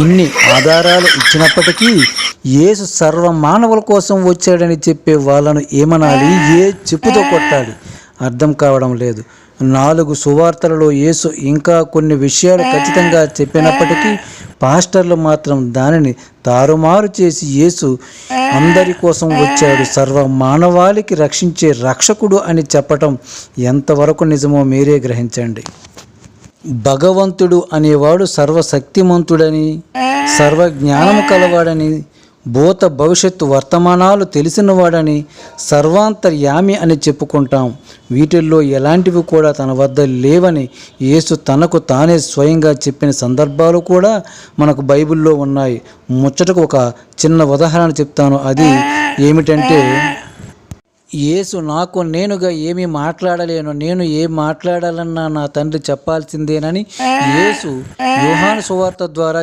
ఇన్ని ఆధారాలు ఇచ్చినప్పటికీ యేసు సర్వ మానవుల కోసం వచ్చాడని చెప్పే వాళ్ళను ఏమనాలి, ఏ చెప్పుతో కొట్టాలి అర్థం కావడం లేదు. 4 సువార్తలలో యేసు ఇంకా కొన్ని విషయాలు ఖచ్చితంగా చెప్పినప్పటికీ పాస్టర్లు మాత్రం దానిని తారుమారు చేసి యేసు అందరి కోసం వచ్చాడు, సర్వ మానవాళికి రక్షించే రక్షకుడు అని చెప్పటం ఎంతవరకు నిజమో మీరే గ్రహించండి. భగవంతుడు అనేవాడు సర్వశక్తిమంతుడని, సర్వజ్ఞానము కలవాడని, భూత భవిష్యత్తు వర్తమానాలు తెలిసినవాడని, సర్వాంతర్యామి అని చెప్పుకుంటాం. వీటిల్లో ఎలాంటివి కూడా తన వద్ద లేవని యేసు తనకు తానే స్వయంగా చెప్పిన సందర్భాలు కూడా మనకు బైబిల్లో ఉన్నాయి. ముచ్చటకు ఒక చిన్న ఉదాహరణ చెప్తాను. అది ఏమిటంటే, యేసు నాకు నేనుగా ఏమీ మాట్లాడలేను, నేను ఏం మాట్లాడాలన్నా నా తండ్రి చెప్పాల్సిందేనని యేసు యోహాను సువార్త ద్వారా